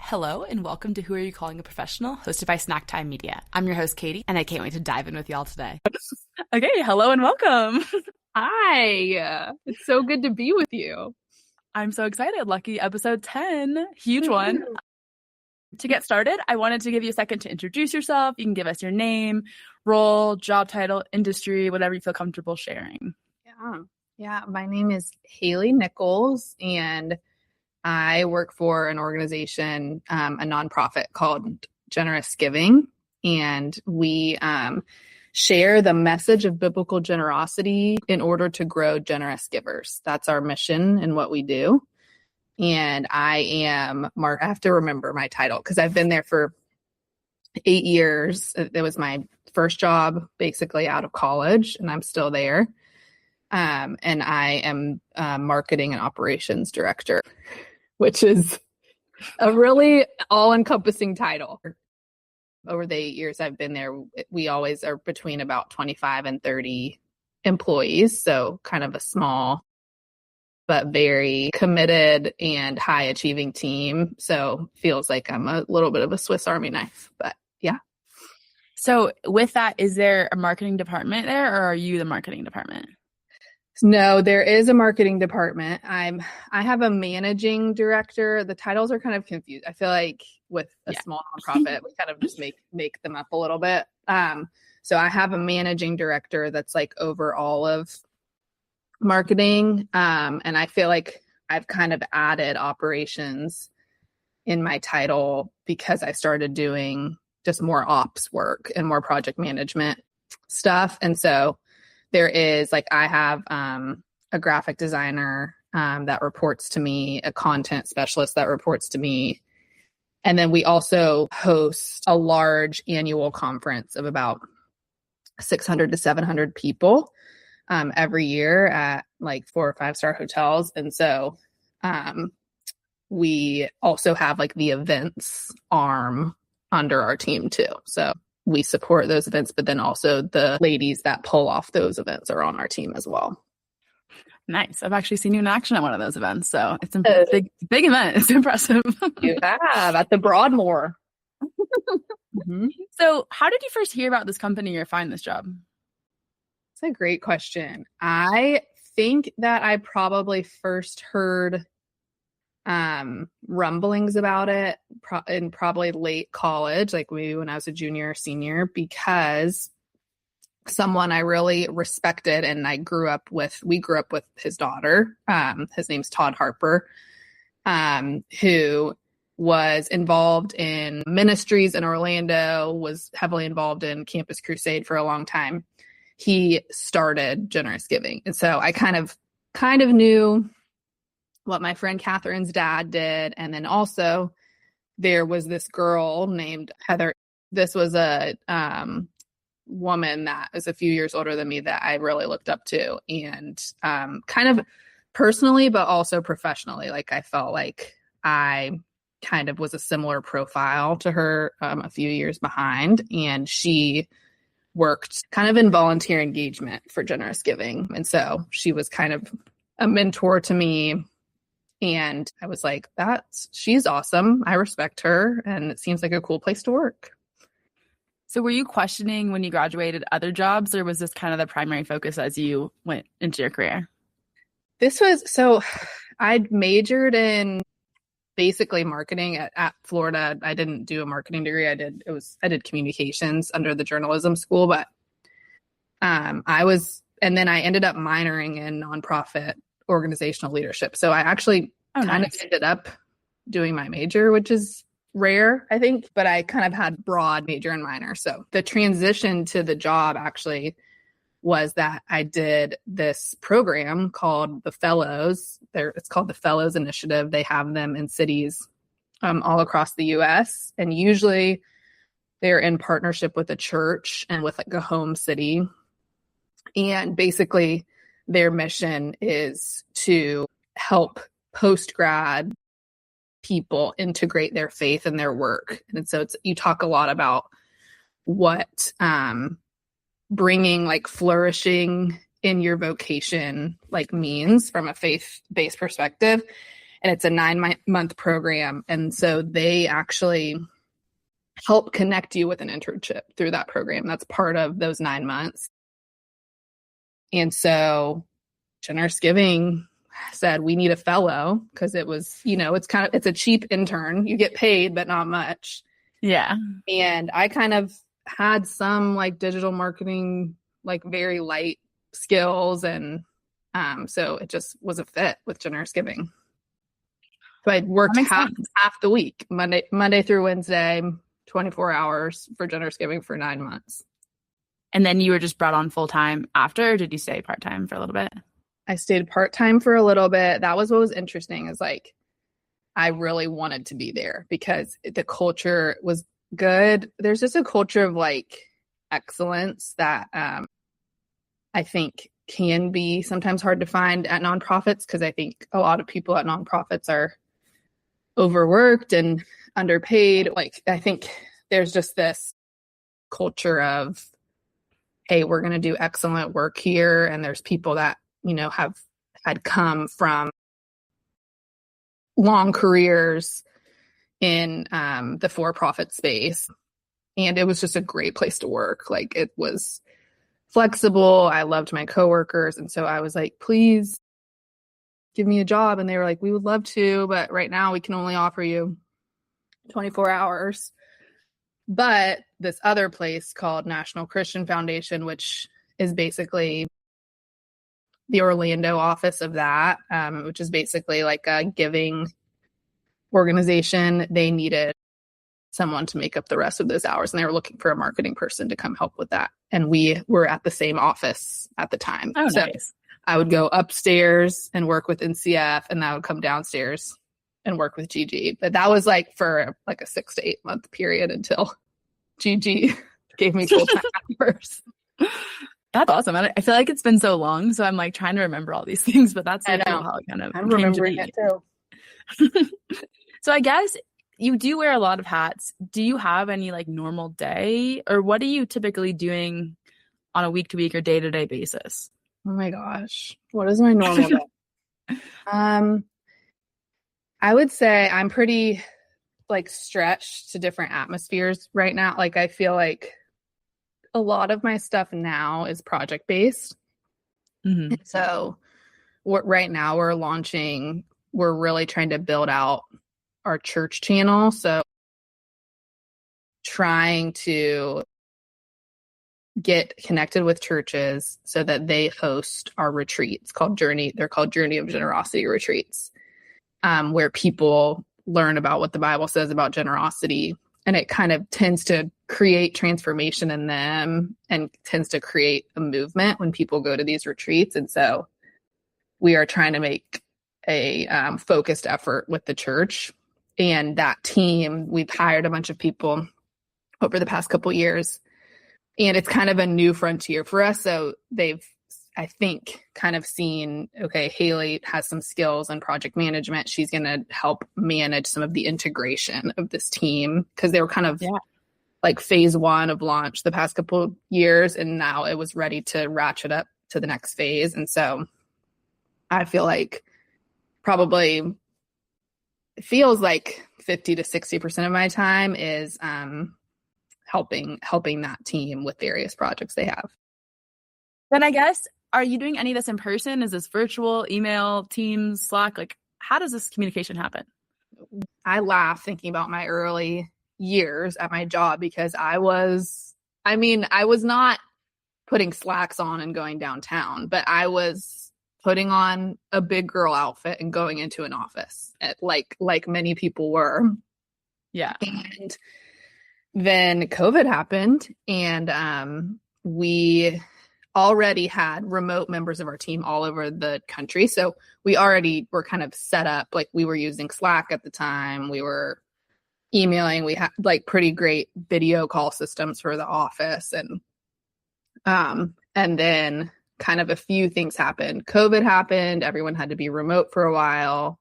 Hello and welcome to Who Are You Calling a Professional, hosted by Snack Time Media. I'm your host, Katie, and I can't wait to dive in with y'all today. Okay, hello and welcome. Hi, it's so good to be with you. I'm so excited. Lucky episode 10, huge one. To get started, I wanted to give you a second to introduce yourself. You can give us your name, role, job title, industry, whatever you feel comfortable sharing. Yeah. My name is Haley Nichols, and I work for an organization, a nonprofit called Generous Giving, and we share the message of biblical generosity in order to grow generous givers. That's our mission and what we do. And I have to remember my title because I've been there for 8 years. It was my first job basically out of college, and I'm still there. And I am marketing and operations director, which is a really all-encompassing title. Over the 8 years I've been there, we always are between about 25 and 30 employees. So kind of a small, but very committed and high-achieving team. So feels like I'm a little bit of a Swiss Army knife, but yeah. So with that, is there a marketing department there, or are you the marketing department? No, there is a marketing department. I have a managing director. The titles are kind of confused. I feel like with a small nonprofit, we kind of just make them up a little bit. So I have a managing director that's like over all of marketing. And I feel like I've kind of added operations in my title because I started doing just more ops work and more project management stuff. And so there is I have a graphic designer that reports to me, a content specialist that reports to me. And then we also host a large annual conference of about 600 to 700 people every year at 4 or 5-star hotels. And so we also have the events arm under our team too. So we support those events, but then also the ladies that pull off those events are on our team as well. Nice. I've actually seen you in action at one of those events. So it's a big event. It's impressive. You have at the Broadmoor. Mm-hmm. So how did you first hear about this company or find this job? That's a great question. I think that I probably first heard rumblings about it in probably late college, maybe when I was a junior or senior, because someone I really respected and we grew up with his daughter. His name's Todd Harper, who was involved in ministries in Orlando, was heavily involved in Campus Crusade for a long time. He started Generous Giving. And so I kind of knew what my friend Catherine's dad did. And then also there was this girl named Heather. This was a woman that was a few years older than me that I really looked up to, and kind of personally, but also professionally. I felt like I kind of was a similar profile to her, a few years behind. And she worked kind of in volunteer engagement for Generous Giving. And so she was kind of a mentor to me. And I was like, she's awesome. I respect her. And it seems like a cool place to work. So were you questioning when you graduated other jobs, or was this kind of the primary focus as you went into your career? I'd majored in basically marketing at Florida. I didn't do a marketing degree. I did communications under the journalism school, but and then I ended up minoring in nonprofit organizational leadership. So I actually kind of ended up doing my major, which is rare, I think, but I kind of had broad major and minor. So the transition to the job actually was that I did this program called the Fellows. It's called the Fellows Initiative. They have them in cities all across the US, and usually they're in partnership with a church and with a home city. And basically their mission is to help post-grad people integrate their faith in their work. And so you talk a lot about what bringing flourishing in your vocation means from a faith-based perspective. and it's a 9-month program. And so they actually help connect you with an internship through that program. That's part of those 9 months. And so Generous Giving said, we need a fellow, because it was, it's a cheap intern. You get paid, but not much. Yeah. And I kind of had some like digital marketing, like very light skills. And so it just was a fit with Generous Giving. So I worked half the week, Monday through Wednesday, 24 hours for Generous Giving for 9 months. And then you were just brought on full time after, or did you stay part time for a little bit? I stayed part time for a little bit. That was what was interesting, is like I really wanted to be there because the culture was good. There's just a culture of like excellence that I think can be sometimes hard to find at nonprofits, because I think a lot of people at nonprofits are overworked and underpaid. Like, I think there's just this culture of, hey, we're going to do excellent work here. And there's people that, had come from long careers in the for-profit space. And it was just a great place to work. Like, it was flexible. I loved my coworkers. And so I was like, please give me a job. And they were like, we would love to, but right now we can only offer you 24 hours. But this other place called National Christian Foundation, which is basically the Orlando office of that, which is basically like a giving organization, they needed someone to make up the rest of those hours. And they were looking for a marketing person to come help with that. And we were at the same office at the time. Oh, so nice. I would go upstairs and work with NCF, and I would come downstairs and work with GG. But that was like for like a 6 to 8 month period until GG gave me full-time hours. That's awesome. I feel like it's been so long, so I'm like trying to remember all these things, but that's so cool how it kind of I'm remembering it too. So I guess you do wear a lot of hats. Do you have any like normal day, or what are you typically doing on a week-to-week or day-to-day basis? Oh my gosh. What is my normal day? I would say I'm pretty like stretched to different atmospheres right now. Like, I feel like a lot of my stuff now is project based. Mm-hmm. So right now we're really trying to build out our church channel. So trying to get connected with churches so that they host our retreats they're called Journey of Generosity retreats, where people learn about what the Bible says about generosity. And it kind of tends to create transformation in them and tends to create a movement when people go to these retreats. And so we are trying to make a focused effort with the church. And that team, we've hired a bunch of people over the past couple of years. And it's kind of a new frontier for us. So they've, I think, kind of seen, okay, Haley has some skills in project management. She's going to help manage some of the integration of this team, because they were kind of like phase 1 of launch the past couple of years. And now it was ready to ratchet up to the next phase. And so I feel like probably it feels like 50 to 60% of my time is helping that team with various projects they have. Then I guess, are you doing any of this in person? Is this virtual, email, Teams, Slack? Like, how does this communication happen? I laugh thinking about my early years at my job, because I was not putting slacks on and going downtown, but I was putting on a big girl outfit and going into an office like many people were. Yeah. And then COVID happened, and we already had remote members of our team all over the country. So we already were kind of set up, like we were using Slack at the time. We were emailing. We had like pretty great video call systems for the office. And then kind of a few things happened. COVID happened. Everyone had to be remote for a while.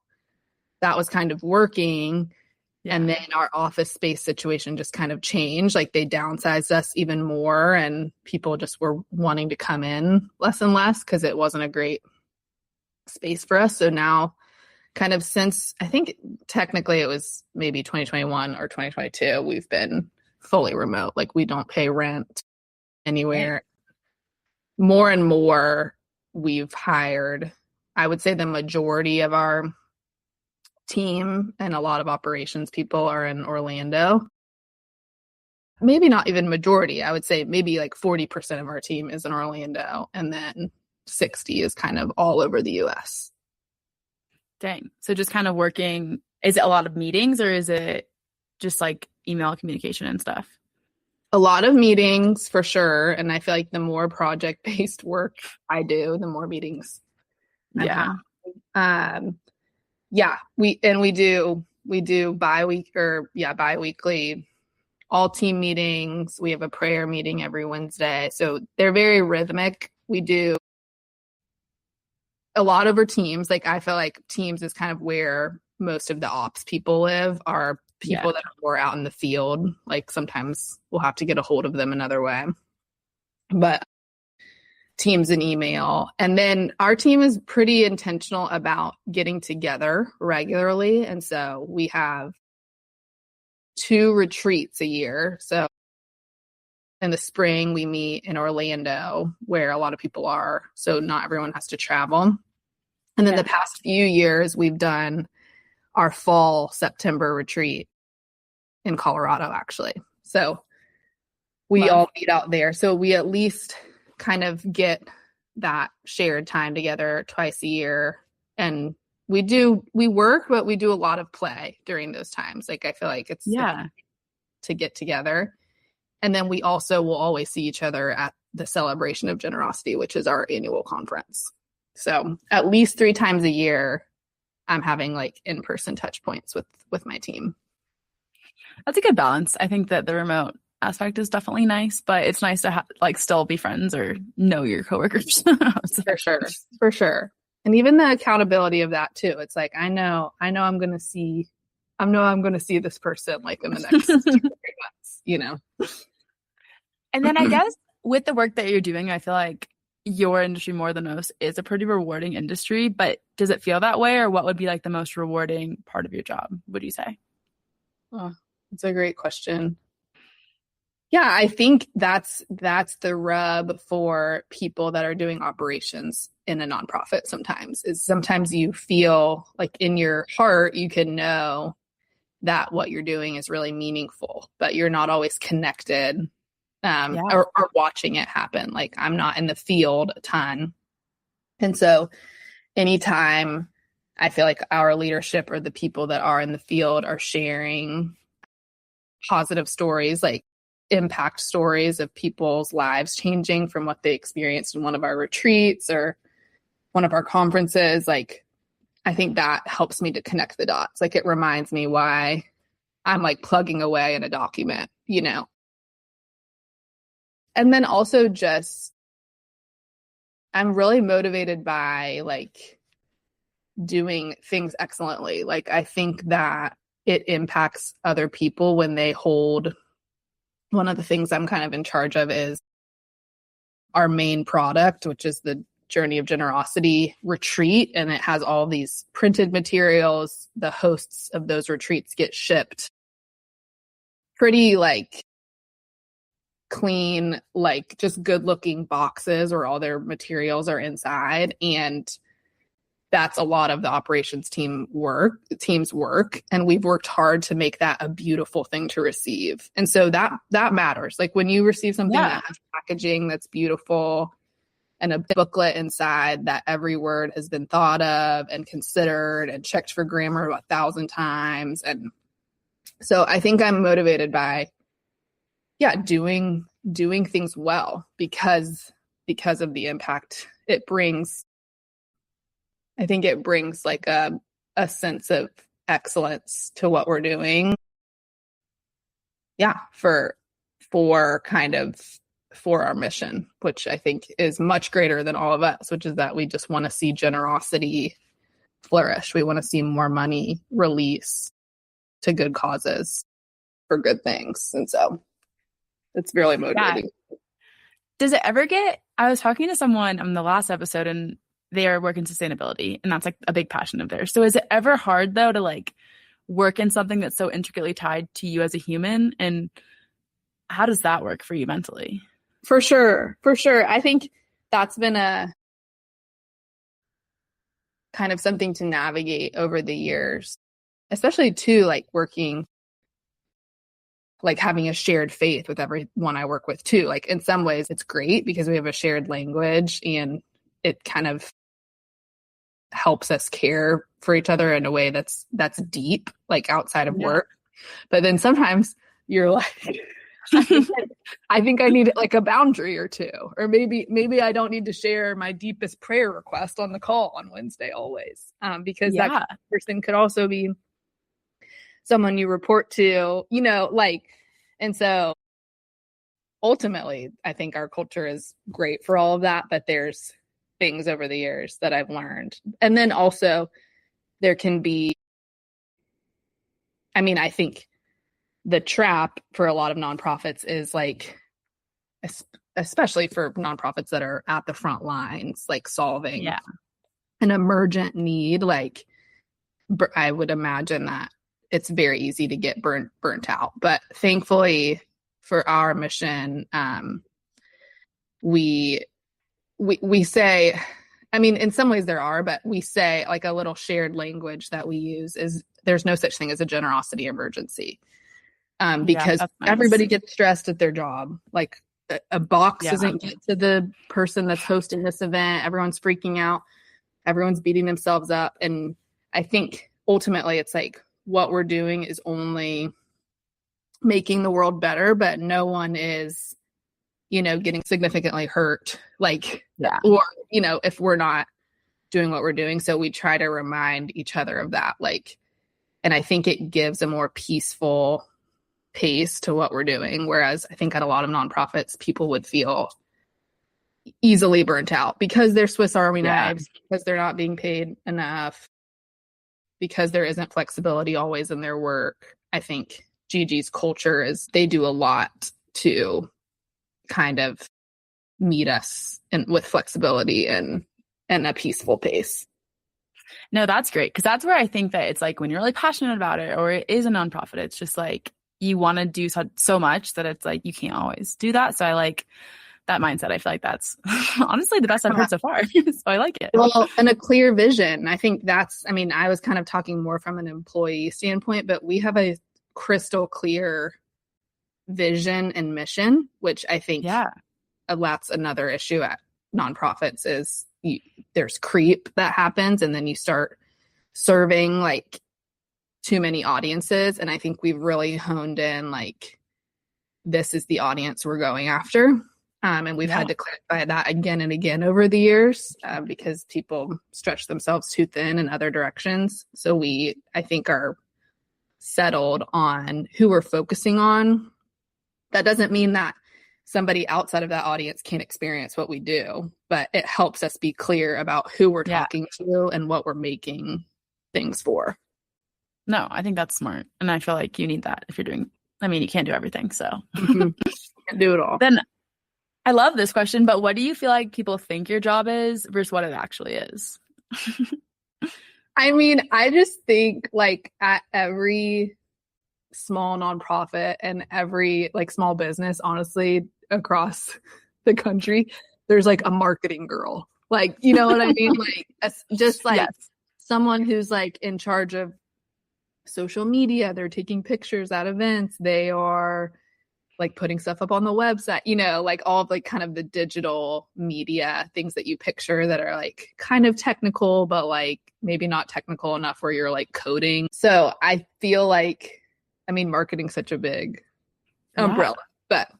That was kind of working. Yeah. And then our office space situation just kind of changed. Like, they downsized us even more, and people just were wanting to come in less and less because it wasn't a great space for us. So now kind of since, I think technically it was maybe 2021 or 2022, we've been fully remote. Like we don't pay rent anywhere. More and more we've hired, I would say the majority of our team and a lot of operations people are in Orlando. Maybe not even majority. I would say maybe like 40% of our team is in Orlando, and then 60 is kind of all over the US. Dang. So just kind of working, is it a lot of meetings or is it just like email communication and stuff? A lot of meetings for sure. And I feel like the more project-based work I do, the more meetings Yeah. We do bi-weekly all team meetings. We have a prayer meeting every Wednesday. So they're very rhythmic. We do a lot over Teams. Like I feel like Teams is kind of where most of the ops people live, are people that are more out in the field. Like sometimes we'll have to get a hold of them another way. But Teams and email. And then our team is pretty intentional about getting together regularly. And so we have 2 retreats a year. So in the spring, we meet in Orlando, where a lot of people are. So not everyone has to travel. And then the past few years, we've done our fall September retreat in Colorado, actually. So we all meet out there. So we at least kind of get that shared time together twice a year. And we work, but we do a lot of play during those times. Like I feel like it's to get together. And then we also will always see each other at the Celebration of Generosity, which is our annual conference. So at least 3 times a year, I'm having like in-person touch points with my team. That's a good balance. I think that the remote aspect is definitely nice, but it's nice to like still be friends or know your coworkers. For sure. And even the accountability of that too. It's like, I know I'm going to see this person like in the next 2 or 3 months, you know? And then I guess with the work that you're doing, I feel like your industry more than most is a pretty rewarding industry, but does it feel that way, or what would be like the most rewarding part of your job, would you say? Oh, that's a great question. Yeah, I think that's the rub for people that are doing operations in a nonprofit sometimes, is sometimes you feel like in your heart you can know that what you're doing is really meaningful, but you're not always connected or watching it happen. Like I'm not in the field a ton. And so anytime I feel like our leadership or the people that are in the field are sharing positive stories, like impact stories of people's lives changing from what they experienced in one of our retreats or one of our conferences, like I think that helps me to connect the dots. Like it reminds me why I'm like plugging away in a document, you know? And then also just, I'm really motivated by like doing things excellently. Like I think that it impacts other people when they hold, one of the things I'm kind of in charge of is our main product, which is the Journey of Generosity retreat. And it has all these printed materials. The hosts of those retreats get shipped pretty like clean, like just good looking boxes where all their materials are inside. And that's a lot of the operations team's work. And we've worked hard to make that a beautiful thing to receive. And so that matters. Like when you receive something that has packaging that's beautiful and a booklet inside that every word has been thought of and considered and checked for grammar 1,000 times. And so I think I'm motivated by doing things well because of the impact it brings. I think it brings like a sense of excellence to what we're doing. Yeah, for our mission, which I think is much greater than all of us, which is that we just want to see generosity flourish. We want to see more money release to good causes for good things. And so it's really motivating. Does it ever get, I was talking to someone on the last episode and they are working sustainability, and that's like a big passion of theirs. So is it ever hard though to like work in something that's so intricately tied to you as a human, and how does that work for you mentally? For sure. I think that's been a kind of something to navigate over the years, especially too, like working, like having a shared faith with everyone I work with too. Like in some ways it's great because we have a shared language and it kind of helps us care for each other in a way that's deep, like outside of work. But then sometimes you're like, I think I need like a boundary or two, or maybe I don't need to share my deepest prayer request on the call on Wednesday always, because that person could also be someone you report to, you know, like, and so ultimately I think our culture is great for all of that, but there's things over the years that I've learned. And then also there can be, I mean, I think the trap for a lot of nonprofits is like, especially for nonprofits that are at the front lines, like solving an emergent need, like I would imagine that it's very easy to get burnt out. But thankfully for our mission, we say, I mean, in some ways there are, but we say like a little shared language that we use is there's no such thing as a generosity emergency. Because everybody gets stressed at their job. Like a box doesn't get to the person that's hosting this event. Everyone's freaking out. Everyone's beating themselves up. And I think ultimately it's like what we're doing is only making the world better, but no one is, you know, getting significantly hurt. Like, or, you know, if we're not doing what we're doing. So we try to remind each other of that. Like, and I think it gives a more peaceful pace to what we're doing. Whereas I think at a lot of nonprofits, people would feel easily burnt out because they're Swiss Army knives, because they're not being paid enough, because there isn't flexibility always in their work. I think GG's culture is they do a lot to kind of meet us with flexibility and a peaceful pace. No, that's great. Because that's where I think that it's like when you're really passionate about it, or it is a nonprofit, it's just like you want to do so much that it's like you can't always do that. So I like that mindset. I feel like that's honestly the best I've heard so far. So I like it. Well, and a clear vision. I think that's, I mean, I was kind of talking more from an employee standpoint, but we have a crystal clear vision and mission, which I think that's another issue at nonprofits is there's creep that happens, and then you start serving like too many audiences. And I think we've really honed in like this is the audience we're going after. And we've had to clarify that again and again over the years because people stretch themselves too thin in other directions. So we, I think, are settled on who we're focusing on. That doesn't mean that somebody outside of that audience can't experience what we do, but it helps us be clear about who we're talking to and what we're making things for. No, I think that's smart. And I feel like you need that if you're doing, I mean, you can't do everything. So can't do it all. Then I love this question, but what do you feel like people think your job is versus what it actually is? I mean, I just think like at every small nonprofit and every like small business, honestly, across the country, there's like a marketing girl. Like, you know what I mean? Like just like someone who's like in charge of social media. They're taking pictures at events. They are like putting stuff up on the website, you know, like all of like kind of the digital media things that you picture that are like kind of technical, but like maybe not technical enough where you're like coding. So I feel like, I mean, marketing's such a big umbrella, but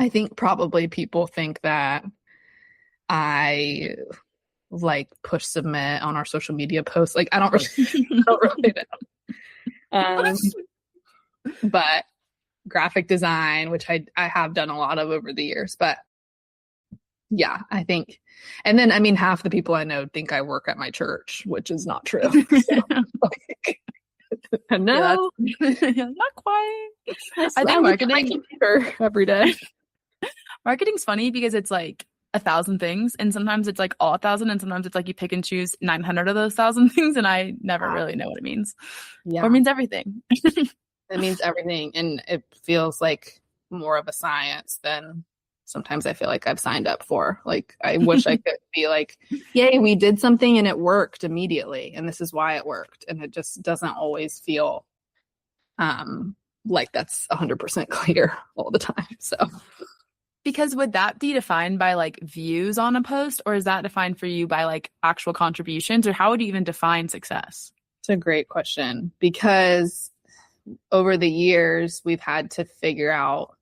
I think probably people think that I like push submit on our social media posts. Like I don't really know. But graphic design, which I have done a lot of over the years, but yeah, I think, and then, I mean, half the people I know think I work at my church, which is not true. So, like, no, not quite. I think marketing every day. Marketing's funny because it's like, 1,000 things, and sometimes it's like all 1,000, and sometimes it's like you pick and choose 900 of those 1,000 things, and I never really know what it means. Yeah. Or it means everything. It means everything, and it feels like more of a science than sometimes I feel like I've signed up for. Like, I wish I could be like, yay, we did something and it worked immediately, and this is why it worked. And it just doesn't always feel like that's 100% clear all the time. So, because would that be defined by like views on a post, or is that defined for you by like actual contributions, or how would you even define success? it's a great question, because over the years we've had to figure out,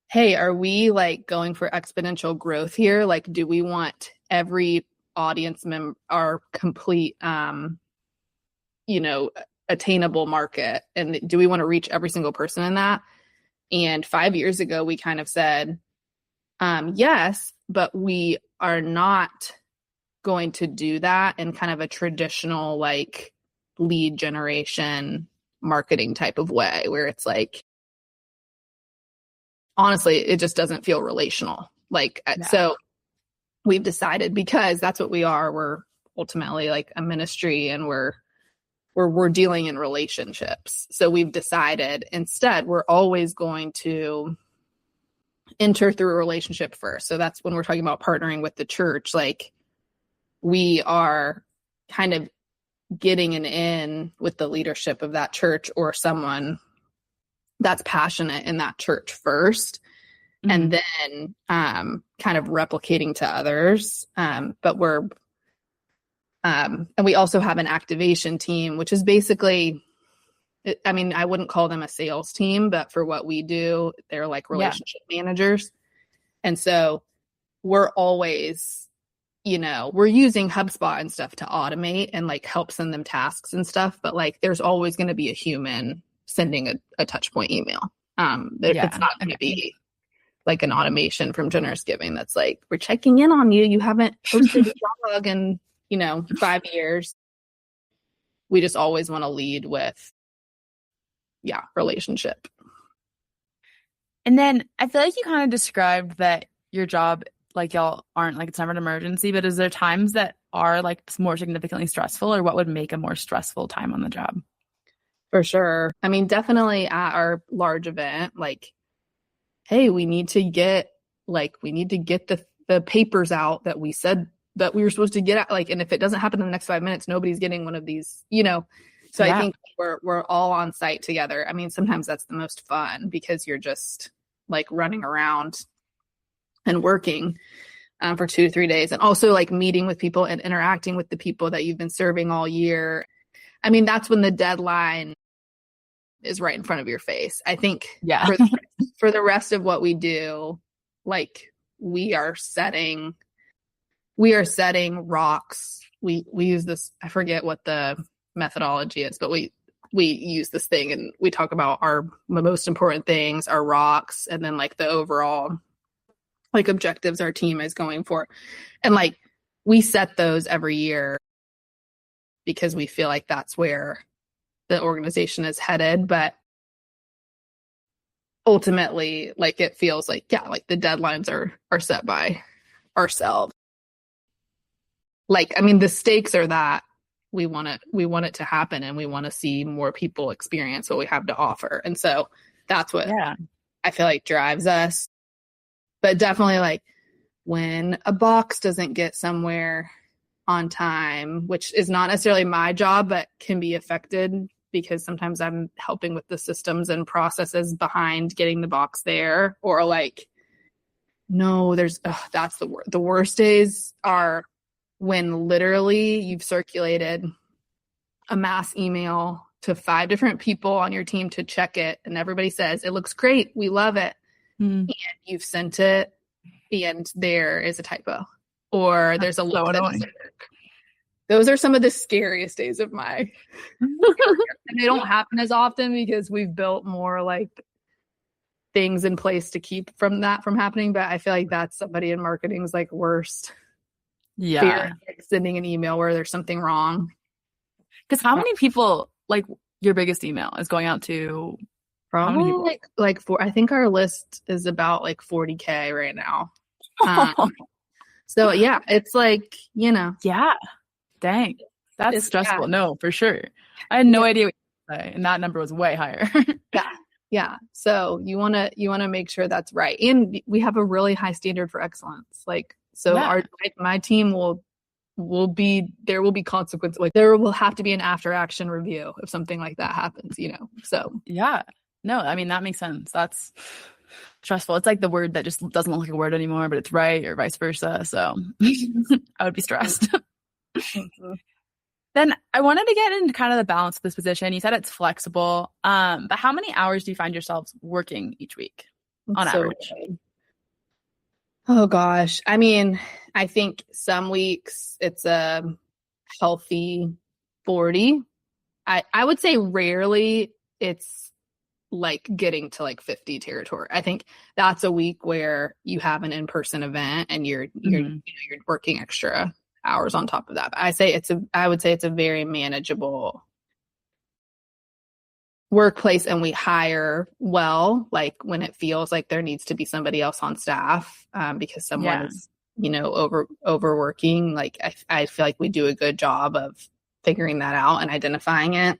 hey, are we like going for exponential growth here? Like, do we want every audience member, our complete, attainable market? And do we want to reach every single person in that? And 5 years ago, we kind of said, yes, but we are not going to do that in kind of a traditional like lead generation marketing type of way, where it's like, honestly, it just doesn't feel relational. Like, So we've decided, because that's what we are. We're ultimately like a ministry, and we're dealing in relationships. So we've decided instead we're always going to enter through a relationship first. So that's when we're talking about partnering with the church. Like, we are kind of getting an in with the leadership of that church, or someone that's passionate in that church first, and then kind of replicating to others. But we're and we also have an activation team, which is basically, I mean, I wouldn't call them a sales team, but for what we do, they're like relationship managers. And so we're always, we're using HubSpot and stuff to automate and like help send them tasks and stuff. But like, there's always going to be a human sending a touch point email. It's not going to be like an automation from Generous Giving that's like, we're checking in on you. You haven't posted a blog in 5 years. We just always want to lead with, relationship. And then I feel like you kind of described that your job, like y'all aren't like, it's never an emergency, but is there times that are like more significantly stressful, or what would make a more stressful time on the job? For sure. I mean, definitely at our large event, like, hey, we need to get the papers out that we said that we were supposed to get out. Like, and if it doesn't happen in the next 5 minutes, nobody's getting one of these, So I think we're all on site together. I mean, sometimes that's the most fun, because you're just like running around and working for 2 to 3 days, and also like meeting with people and interacting with the people that you've been serving all year. I mean, that's when the deadline is right in front of your face. I think for the rest of what we do, like, we are setting rocks. We use this, I forget what the methodology is, but we use this thing, and we talk about our most important things, our rocks, and then like the overall like objectives our team is going for. And like, we set those every year because we feel like that's where the organization is headed. But ultimately, like, it feels like, like the deadlines are set by ourselves. Like, I mean, the stakes are that we want it to happen, and we want to see more people experience what we have to offer. And so that's what I feel like drives us. But definitely, like, when a box doesn't get somewhere on time, which is not necessarily my job, but can be affected, because sometimes I'm helping with the systems and processes behind getting the box there. Or like, no, that's the worst days are when literally you've circulated a mass email to 5 different people on your team to check it, and everybody says it looks great, we love it, and you've sent it and there is a typo, or there's a link that doesn't work. Those are some of the scariest days of my career. And they don't happen as often, because we've built more like things in place to keep from happening. But I feel like that's somebody in marketing's like worst fear, like sending an email where there's something wrong. Because how many people, like, your biggest email is going out to? Probably like I think our list is about like 40K right now. So yeah, it's like, Yeah. Dang. That's stressful. yeah. No, for sure. I had no idea what you were saying, and that number was way higher. Yeah. Yeah. So you want to make sure that's right. And we have a really high standard for excellence. Like, so Yeah. my team there will be consequences. Like, there will have to be an after action review if something like that happens, So Yeah. No, I mean, that makes sense. That's stressful. It's like the word that just doesn't look like a word anymore, but it's right, or vice versa. So I would be stressed. Then I wanted to get into kind of the balance of this position. You said it's flexible, but how many hours do you find yourselves working each week on average? Oh gosh. I mean, I think some weeks it's a healthy 40. I would say rarely it's like getting to like 50 territory. I think that's a week where you have an in-person event and you're working extra hours on top of that. But I would say it's a very manageable workplace, and we hire well, like when it feels like there needs to be somebody else on staff, because someone is, overworking. Like I feel like we do a good job of figuring that out and identifying it.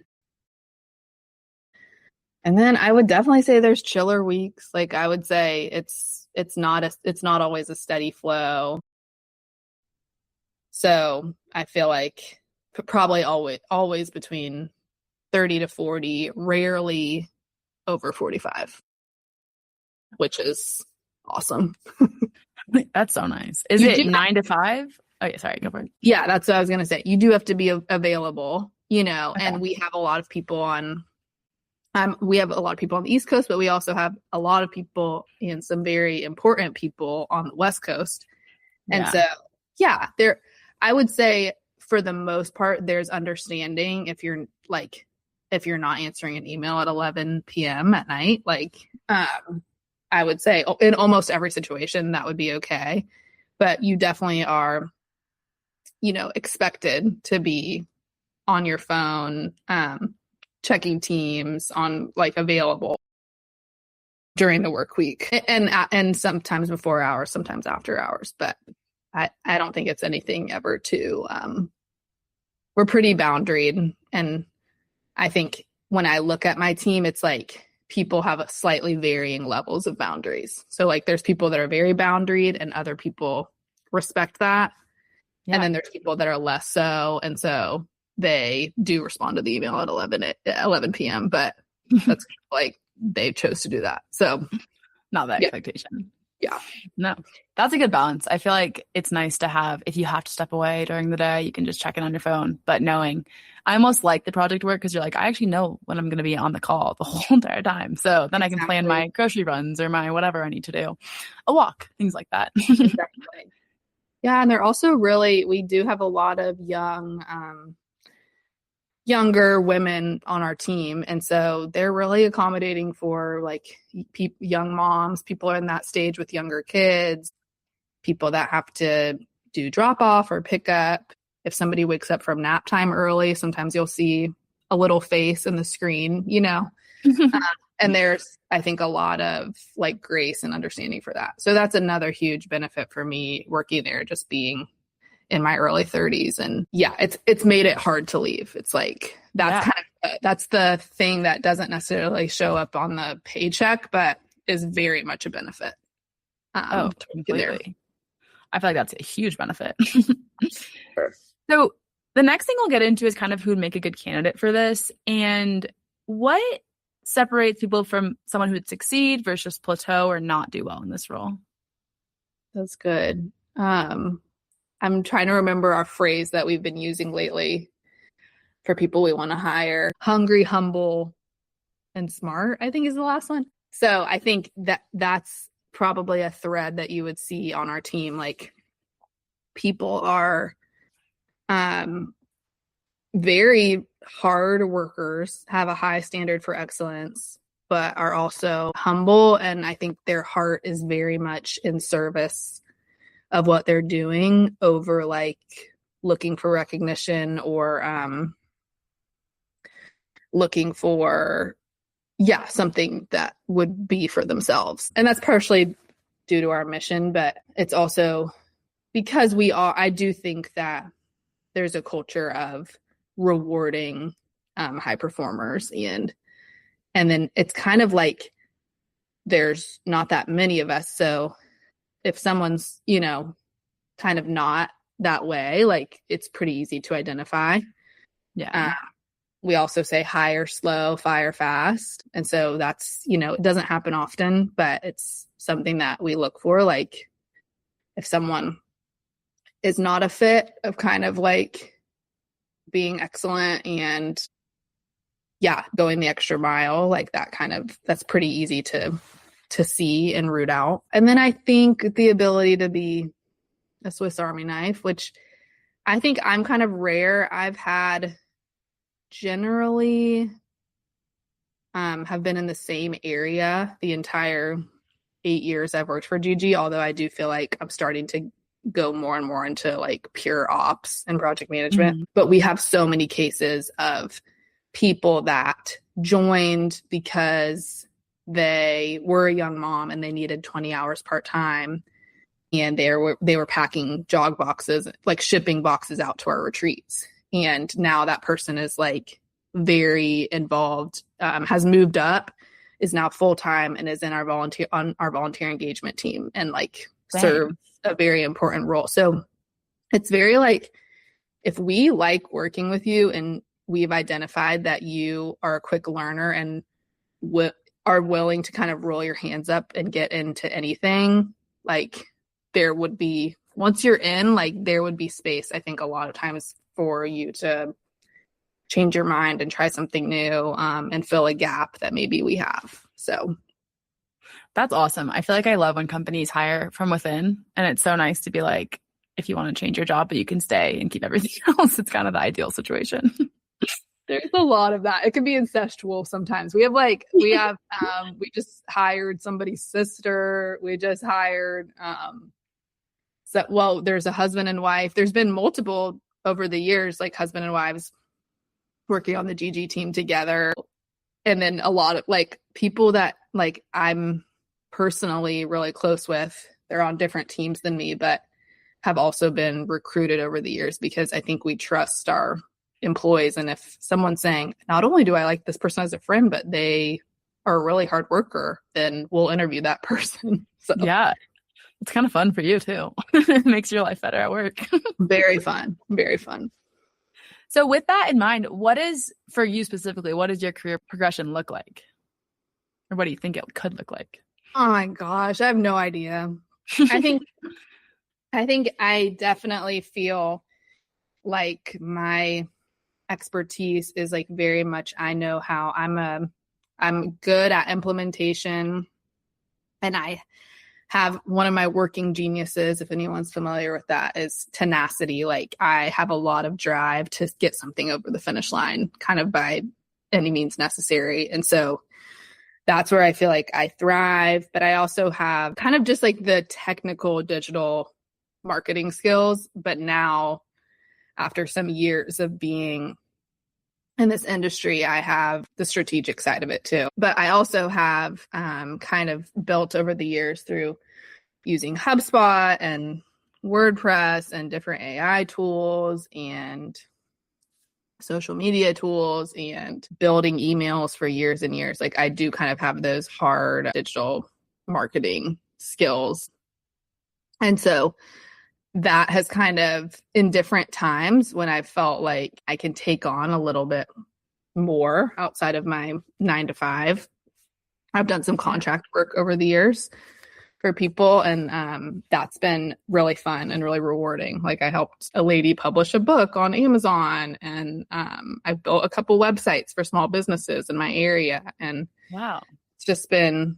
And then I would definitely say there's chiller weeks. Like I would say it's not always a steady flow. So I feel like probably always between 30 to 40, rarely over 45, which is awesome. That's so nice. Is it 9 to 5? Okay, sorry, go for it. Yeah, that's what I was going to say. You do have to be available, and we have a lot of people on the East Coast, but we also have a lot of people and some very important people on the West Coast. And so, I would say for the most part, there's understanding if you're not answering an email at 11 p.m. at night. Like, I would say in almost every situation that would be okay, but you definitely are, expected to be on your phone, checking Teams, on like available during the work week, and sometimes before hours, sometimes after hours. But I don't think it's anything ever too. We're pretty boundaried, and I think when I look at my team, it's like people have a slightly varying levels of boundaries. So like there's people that are very boundaried and other people respect that. Yeah. And then there's people that are less so. And so they do respond to the email at 11 p.m. But that's like they chose to do that. So not that expectation. Yeah. No, that's a good balance. I feel like it's nice to have, if you have to step away during the day, you can just check in on your phone. But knowing, I almost like the project work because you're like, I actually know when I'm going to be on the call the whole entire time. So then I can plan my grocery runs or my whatever I need to do, a walk, things like that. Exactly. Yeah. And they're also we do have a lot of younger women on our team. And so they're really accommodating for like young moms, people are in that stage with younger kids, people that have to do drop off or pick up. If somebody wakes up from nap time early, sometimes you'll see a little face in the screen, and there's, I think, a lot of like grace and understanding for that. So that's another huge benefit for me working there, just being in my early 30s. And it's made it hard to leave. It's like, that's the thing that doesn't necessarily show up on the paycheck, but is very much a benefit. Completely. I feel like that's a huge benefit. Sure. So the next thing we'll get into is kind of who would make a good candidate for this, and what separates people from someone who would succeed versus plateau or not do well in this role. That's good. I'm trying to remember our phrase that we've been using lately for people we want to hire. Hungry, humble, and smart, I think, is the last one. So I think that's probably a thread that you would see on our team. Like, people are very hard workers, have a high standard for excellence, but are also humble. And I think their heart is very much in service of what they're doing over like looking for recognition or looking for something that would be for themselves. And that's partially due to our mission, but it's also because I do think that there's a culture of rewarding high performers, and then it's kind of like there's not that many of us. So if someone's, kind of not that way, like it's pretty easy to identify. Yeah. We also say hire slow, fire fast. And so that's, it doesn't happen often, but it's something that we look for. Like if someone is not a fit of kind of like being excellent and going the extra mile, like that's pretty easy to see and root out. And then I think the ability to be a Swiss Army knife, which I think I'm kind of rare. I've had generally have been in the same area the entire 8 years I've worked for GG, although I do feel like I'm starting to go more and more into like pure ops and project management. But we have so many cases of people that joined because they were a young mom and they needed 20 hours part-time, and they were packing jog boxes, like shipping boxes out to our retreats. And now that person is like very involved, has moved up, is now full-time, and is in our volunteer engagement team, and like serves a very important role. So it's very like, if we like working with you and we've identified that you are a quick learner and are willing to kind of roll your hands up and get into anything, like there would be, once you're in, like there would be space, I think, a lot of times for you to change your mind and try something new, and fill a gap that maybe we have. So that's awesome. I feel like I love when companies hire from within, and it's so nice to be like, if you want to change your job, but you can stay and keep everything else, it's kind of the ideal situation. There's a lot of that. It can be incestual sometimes. We just hired somebody's sister. We just hired, there's a husband and wife. There's been multiple over the years, like husband and wives working on the GG team together. And then a lot of like people that like I'm personally really close with, they're on different teams than me, but have also been recruited over the years because I think we trust our employees. And if someone's saying, not only do I like this person as a friend, but they are a really hard worker, then we'll interview that person. So yeah, it's kind of fun for you too. It makes your life better at work. Very fun. Very fun. So with that in mind, what is, for you specifically, what does your career progression look like? Or what do you think it could look like? Oh my gosh, I have no idea. I think I definitely feel like my expertise is like very much, I know how I'm good at implementation, and I have one of my working geniuses, if anyone's familiar with that, is tenacity. Like I have a lot of drive to get something over the finish line kind of by any means necessary. And so that's where I feel like I thrive. But I also have kind of just like the technical digital marketing skills. But now, after some years of being in this industry, I have the strategic side of it too. But I also have kind of built over the years through using HubSpot and WordPress and different AI tools and social media tools and building emails for years and years. Like I do kind of have those hard digital marketing skills. And so that has kind of, in different times when I felt like I can take on a little bit more outside of my 9 to 5, I've done some contract work over the years for people. And that's been really fun and really rewarding. Like I helped a lady publish a book on Amazon, and I built a couple websites for small businesses in my area. And wow, it's just been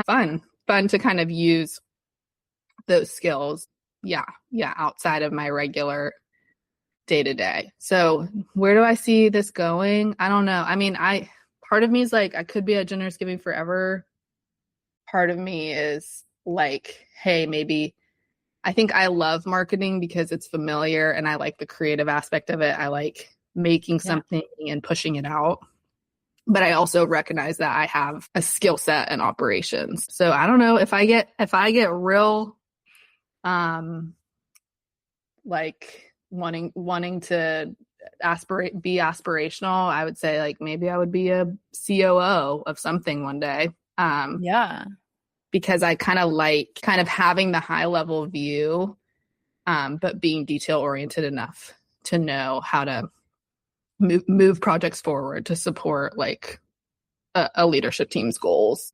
fun to kind of use those skills. Yeah, outside of my regular day-to-day. So where do I see this going? I don't know. I mean, part of me is like, I could be at Generous Giving forever. Part of me is like, hey, maybe I think I love marketing because it's familiar and I like the creative aspect of it. I like making something and pushing it out. but I also recognize that I have a skill set in operations. So I don't know if I get real, like wanting to be aspirational, I would say like maybe I would be a COO of something one day. Yeah. Because I kind of having the high level view, but being detail oriented enough to know how to move projects forward to support like a leadership team's goals.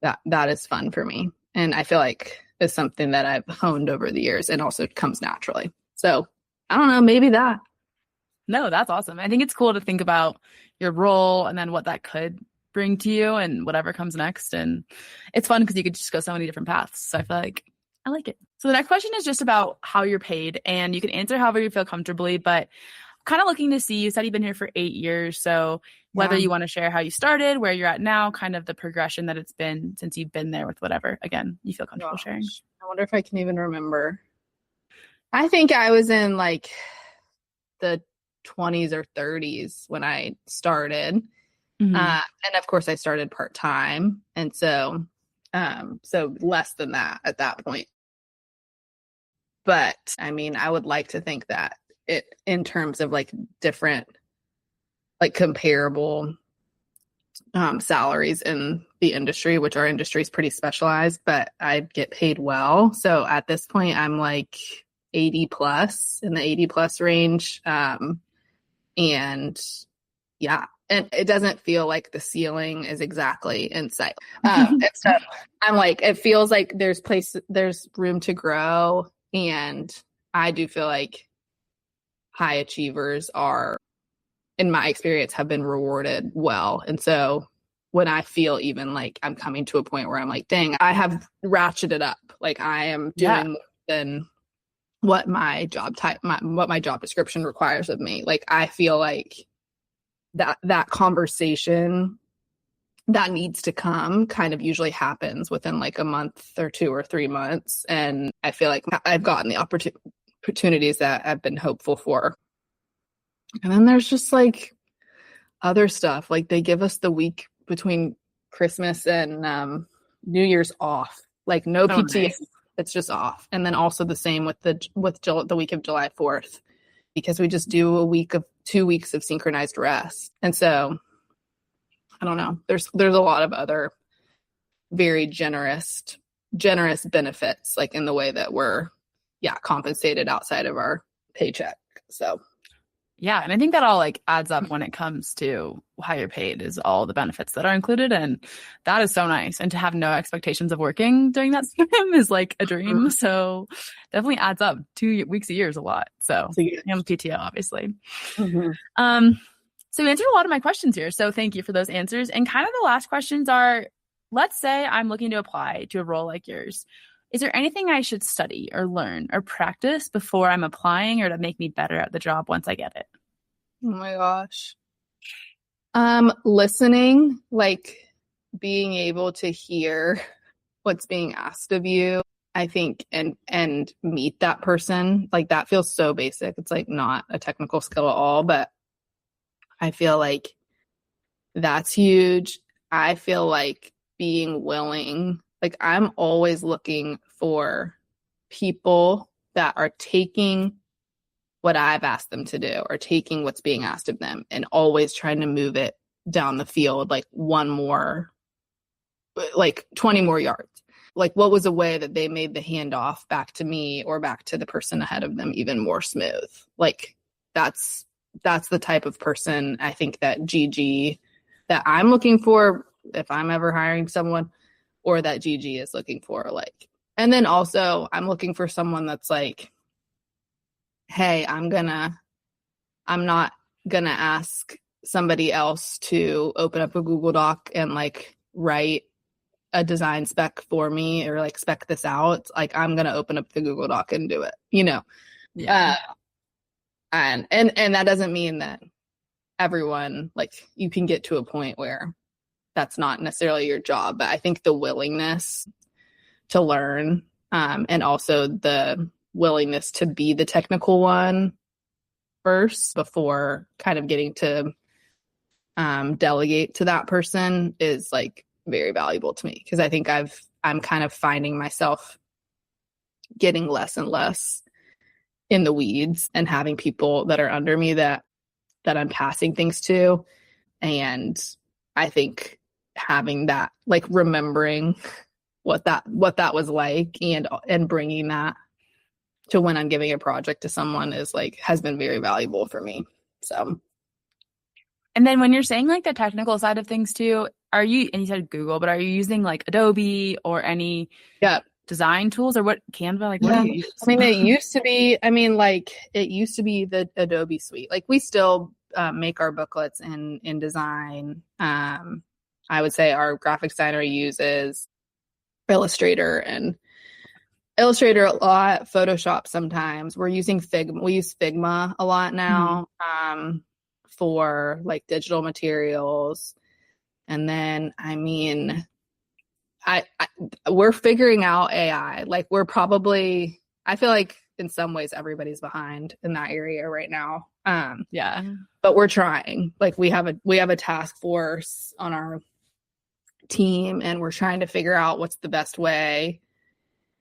That is fun for me. And I feel like it's something that I've honed over the years and also comes naturally. So I don't know, maybe that. No, that's awesome. I think it's cool to think about your role and then what that could bring to you and whatever comes next. And it's fun because you could just go so many different paths. So I feel like I like it. So the next question is just about how you're paid, and you can answer however you feel comfortably, but kind of looking to see, you said you've been here for 8 years. So whether you want to share how you started, where you're at now, kind of the progression that it's been since you've been there with whatever, again, you feel comfortable sharing. I wonder if I can even remember. I think I was in like the 20s or 30s when I started. And of course I started part-time. And so less than that at that point. But I mean, I would like to think that it, in terms of like different, like comparable salaries in the industry, which our industry is pretty specialized, but I get paid well. So at this point, I'm like 80 plus, in the 80 plus range. And yeah, and it doesn't feel like the ceiling is exactly in sight. So I'm like, it feels like there's room to grow. And I do feel like high achievers are, in my experience, have been rewarded well. And so when I feel even like I'm coming to a point where I'm like, dang, I have ratcheted up, like I am doing more than what my job what my job description requires of me. Like I feel like that conversation that needs to come kind of usually happens within like a month or 2 or 3 months. And I feel like I've gotten the opportunities that I've been hopeful for. And then there's just like other stuff. Like they give us the week between Christmas and New Year's off, like no PT. Nice. It's just off. And then also the same with the week of July 4th, because we just do 2 weeks of synchronized rest. And so I don't know, there's a lot of other very generous benefits, like in the way that we're compensated outside of our paycheck. So yeah, and I think that all like adds up when it comes to how you're paid, is all the benefits that are included. And that is so nice. And to have no expectations of working during that time is like a dream. So definitely adds up. 2 weeks a year is a lot. So and PTO, obviously. So you answered a lot of my questions here. So thank you for those answers. And kind of the last questions are, let's say I'm looking to apply to a role like yours. Is there anything I should study or learn or practice before I'm applying, or to make me better at the job once I get it? Oh my gosh. Listening, like being able to hear what's being asked of you, I think, and meet that person. Like that feels so basic. It's like not a technical skill at all, but I feel like that's huge. I feel like being willing, like I'm always looking for people that are taking what I've asked them to do, or taking what's being asked of them, and always trying to move it down the field, like 20 more yards. Like what was a way that they made the handoff back to me or back to the person ahead of them even more smooth? Like that's the type of person I think that GG, that I'm looking for if I'm ever hiring someone, or that GG is looking for. Like, and then also I'm looking for someone that's like, hey, I'm not gonna ask somebody else to open up a Google Doc and like write a design spec for me, or like spec this out. Like I'm gonna open up the Google Doc and do it, you know? Yeah. And that doesn't mean that everyone, like you can get to a point where that's not necessarily your job, but I think the willingness to learn, and also the willingness to be the technical one first before kind of getting to delegate to that person is like very valuable to me, because I think I'm kind of finding myself getting less and less in the weeds and having people that are under me that I'm passing things to. And I think having that, like remembering what that was like, and bringing that to when I'm giving a project to someone is like, has been very valuable for me. So. And then when you're saying like the technical side of things too, and you said Google, but are you using like Adobe or any design tools, or what, Canva? Like, what do you use? I mean, it used to be the Adobe suite. Like, we still make our booklets in InDesign. I would say our graphic designer uses Illustrator a lot, Photoshop sometimes. We're using Figma. We use Figma a lot now for like digital materials. And then, I mean, we're figuring out AI. Like, I feel like in some ways everybody's behind in that area right now. But we're trying. Like, we have a task force on our team, and we're trying to figure out what's the best way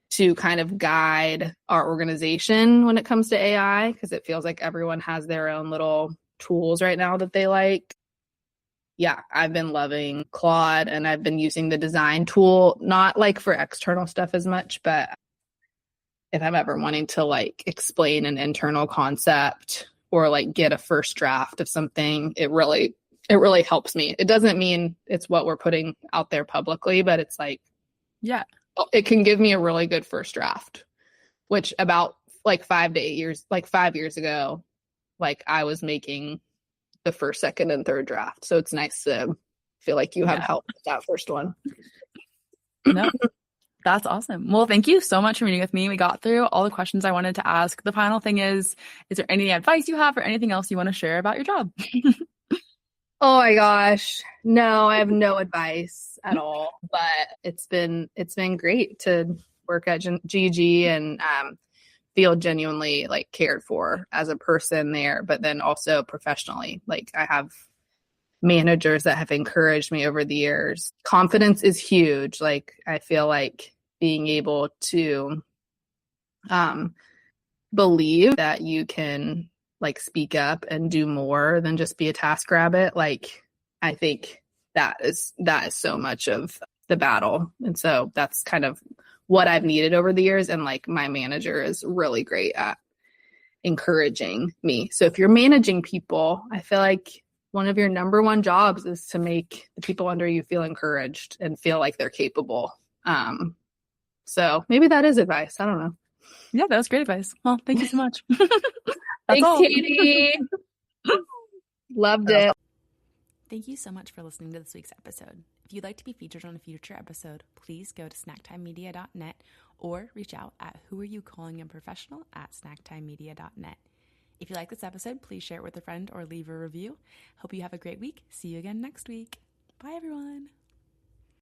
to kind of guide our organization when it comes to AI, because it feels like everyone has their own little tools right now that they like. Yeah, I've been loving Claude, and I've been using the design tool, not like for external stuff as much, but if I'm ever wanting to like explain an internal concept or like get a first draft of something, it really helps me. It doesn't mean it's what we're putting out there publicly, but it's like, it can give me a really good first draft, which about like 5 years ago, like I was making the first, second, and third draft. So it's nice to feel like you have help with that first one. No, that's awesome. Well, thank you so much for meeting with me. We got through all the questions I wanted to ask. The final thing is there any advice you have or anything else you want to share about your job? Oh my gosh. No, I have no advice at all, but it's been great to work at GG and feel genuinely like cared for as a person there, but then also professionally. Like, I have managers that have encouraged me over the years. Confidence is huge. Like, I feel like being able to believe that you can like speak up and do more than just be a task rabbit. Like, I think that is so much of the battle. And so that's kind of what I've needed over the years. And like, my manager is really great at encouraging me. So if you're managing people, I feel like one of your number one jobs is to make the people under you feel encouraged and feel like they're capable. So maybe that is advice. I don't know. Yeah, that was great advice. Well, thank you so much. Thanks, Katie. Loved it. Thank you so much for listening to this week's episode. If you'd like to be featured on a future episode, please go to snacktimemedia.net or reach out at whoareyoukallingyourprofessional@snacktimemedia.net. If you like this episode, please share it with a friend or leave a review. Hope you have a great week. See you again next week. Bye, everyone.